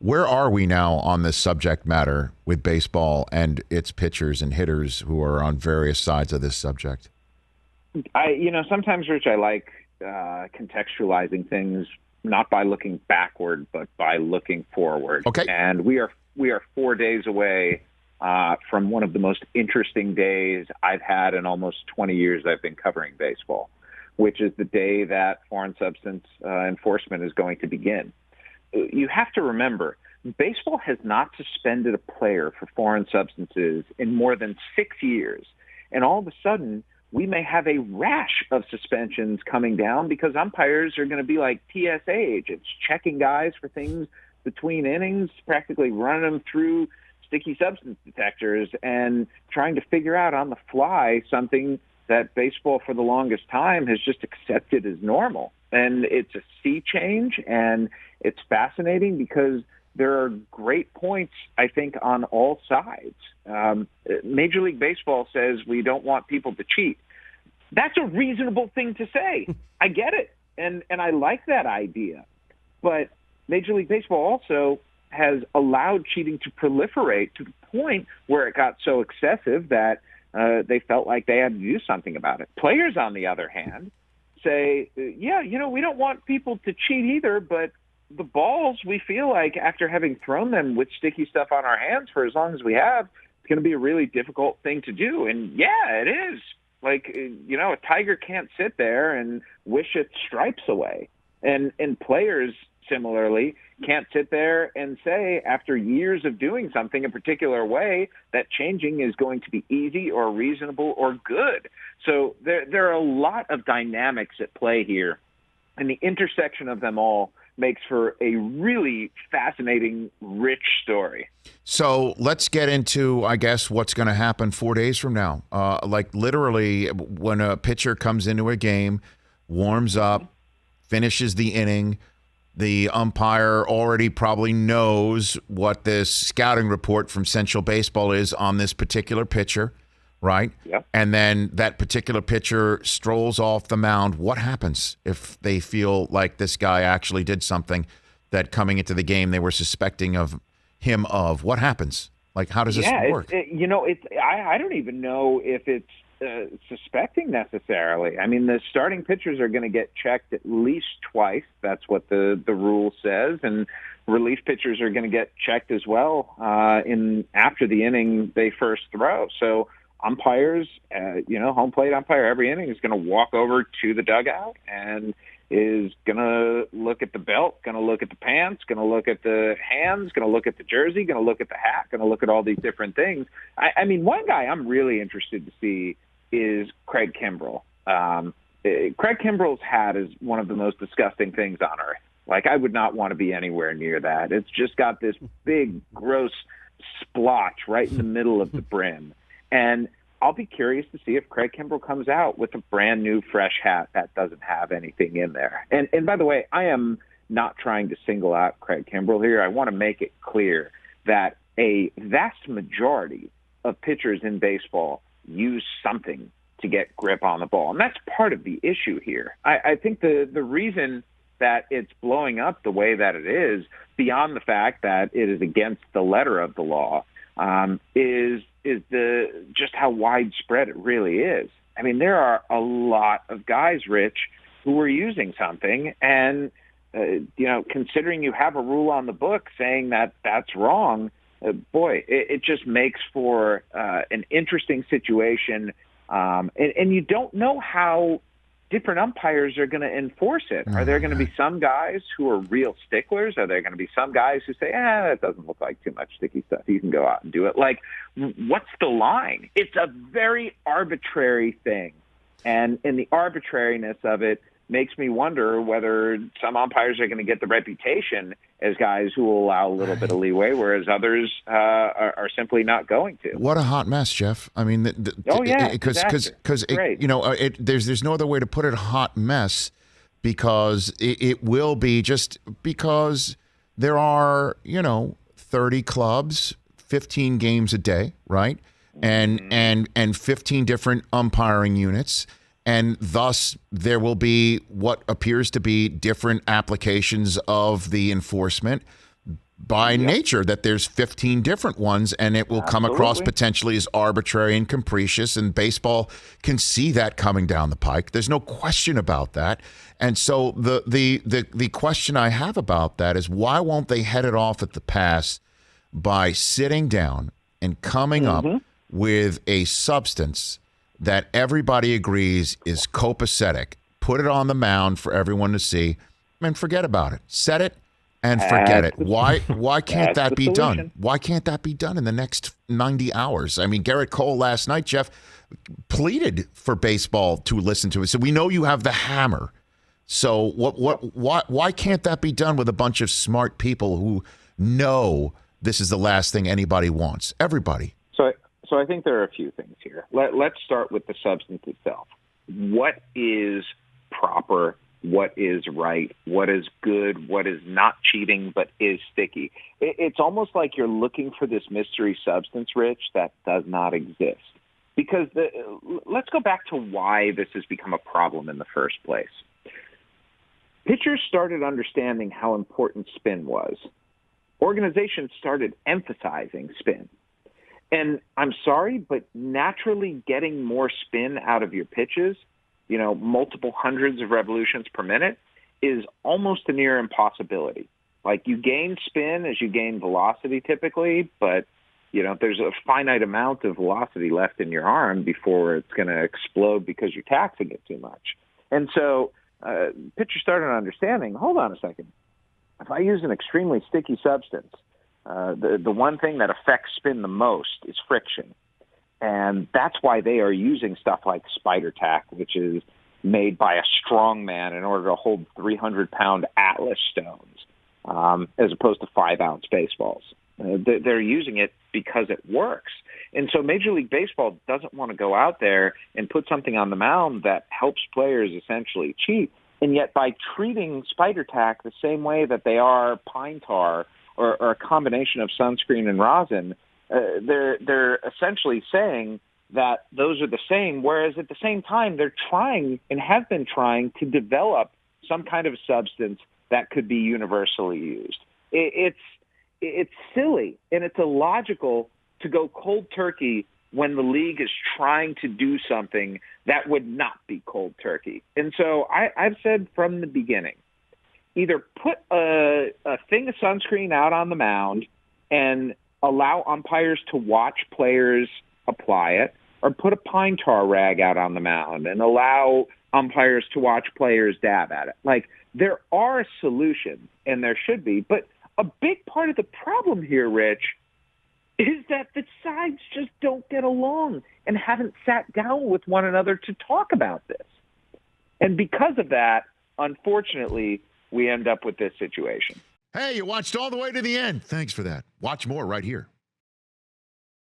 Where are we now on this subject matter with baseball and its pitchers and hitters who are on various sides of this subject? Sometimes, Rich, I like contextualizing things not by looking backward, but by looking forward. Okay. And we are 4 days away from one of the most interesting days I've had in almost 20 years I've been covering baseball, which is the day that foreign substance enforcement is going to begin. You have to remember, baseball has not suspended a player for foreign substances in more than 6 years. And all of a sudden, we may have a rash of suspensions coming down because umpires are going to be like TSA agents, checking guys for things between innings, practically running them through sticky substance detectors and trying to figure out on the fly something that baseball for the longest time has just accepted as normal. And it's a sea change, and it's fascinating because there are great points, I think, on all sides. Major League Baseball says we don't want people to cheat. That's a reasonable thing to say. I get it, and I like that idea. But Major League Baseball also has allowed cheating to proliferate to the point where it got so excessive that they felt like they had to do something about it. Players, on the other hand, say, we don't want people to cheat either, but the balls, we feel like after having thrown them with sticky stuff on our hands for as long as we have, it's going to be a really difficult thing to do. And yeah, it is. Like, a tiger can't sit there and wish its stripes away. And players, similarly, can't sit there and say, after years of doing something a particular way, that changing is going to be easy or reasonable or good. So there are a lot of dynamics at play here, and the intersection of them all makes for a really fascinating, rich story. So let's get into, I guess, what's going to happen 4 days from now. Literally, when a pitcher comes into a game, warms up, finishes the inning, the umpire already probably knows what this scouting report from Central Baseball is on this particular pitcher, right? Yep. And then that particular pitcher strolls off the mound. What happens if they feel like this guy actually did something that coming into the game they were suspecting of him of? What happens? Like, how does this work? I don't even know if it's suspecting necessarily. I mean, the starting pitchers are going to get checked at least twice. That's what the rule says. And relief pitchers are going to get checked as well after the inning they first throw. So umpires, home plate umpire every inning is going to walk over to the dugout and is going to look at the belt, going to look at the pants, going to look at the hands, going to look at the jersey, going to look at the hat, going to look at all these different things. I mean, one guy I'm really interested to see is Craig Kimbrell. Craig Kimbrell's hat is one of the most disgusting things on earth. Like, I would not want to be anywhere near that. It's just got this big, gross splotch right in the middle of the brim. And I'll be curious to see if Craig Kimbrell comes out with a brand new, fresh hat that doesn't have anything in there. And by the way, I am not trying to single out Craig Kimbrell here. I want to make it clear that a vast majority of pitchers in baseball use something to get grip on the ball. And that's part of the issue here. I think the reason that it's blowing up the way that it is, beyond the fact that it is against the letter of the law, is just how widespread it really is. I mean, there are a lot of guys, Rich, who are using something, and considering you have a rule on the book saying that that's wrong, it just makes for an interesting situation, and you don't know how different umpires are going to enforce it. Are there going to be some guys who are real sticklers? Are there going to be some guys who say, that doesn't look like too much sticky stuff, you can go out and do it? Like, what's the line? It's a very arbitrary thing. And the arbitrariness of it makes me wonder whether some umpires are going to get the reputation as guys who will allow a little bit of leeway, whereas others are simply not going to. What a hot mess, Jeff. I mean, because there's no other way to put it, a hot mess, because it will be just because there are 30 clubs, 15 games a day, right, and 15 different umpiring units. And thus, there will be what appears to be different applications of the enforcement by nature that there's 15 different ones, and it will come across potentially as arbitrary and capricious, and baseball can see that coming down the pike. There's no question about that. And so the question I have about that is, why won't they head it off at the pass by sitting down and coming up with a substance that everybody agrees is copacetic, put it on the mound for everyone to see, and forget about it. Set it and forget it. Why can't that be done? Why can't that be done in the next 90 hours? I mean, Garrett Cole last night, Jeff, pleaded for baseball to listen to it. So we know you have the hammer. So why can't that be done with a bunch of smart people who know this is the last thing anybody wants? Everybody. So I think there are a few things here. Let's start with the substance itself. What is proper? What is right? What is good? What is not cheating but is sticky? It's almost like you're looking for this mystery substance, Rich, that does not exist. Because let's go back to why this has become a problem in the first place. Pitchers started understanding how important spin was. Organizations started emphasizing spin. And I'm sorry, but naturally getting more spin out of your pitches, multiple hundreds of revolutions per minute, is almost a near impossibility. Like, you gain spin as you gain velocity typically, but, there's a finite amount of velocity left in your arm before it's going to explode because you're taxing it too much. And so pitchers started understanding, hold on a second, if I use an extremely sticky substance, the one thing that affects spin the most is friction. And that's why they are using stuff like spider tack, which is made by a strong man in order to hold 300-pound Atlas stones, as opposed to 5-ounce baseballs. They're using it because it works. And so Major League Baseball doesn't want to go out there and put something on the mound that helps players essentially cheat. And yet by treating spider tack the same way that they are pine tar or a combination of sunscreen and rosin, they're essentially saying that those are the same, whereas at the same time they're trying and have been trying to develop some kind of substance that could be universally used. It's silly and it's illogical to go cold turkey when the league is trying to do something that would not be cold turkey. And so I've said from the beginning, either put a thing of sunscreen out on the mound and allow umpires to watch players apply it, or put a pine tar rag out on the mound and allow umpires to watch players dab at it. Like, there are solutions, and there should be, but a big part of the problem here, Rich, is that the sides just don't get along and haven't sat down with one another to talk about this. And because of that, unfortunately, we end up with this situation. Hey, you watched all the way to the end. Thanks for that. Watch more right here.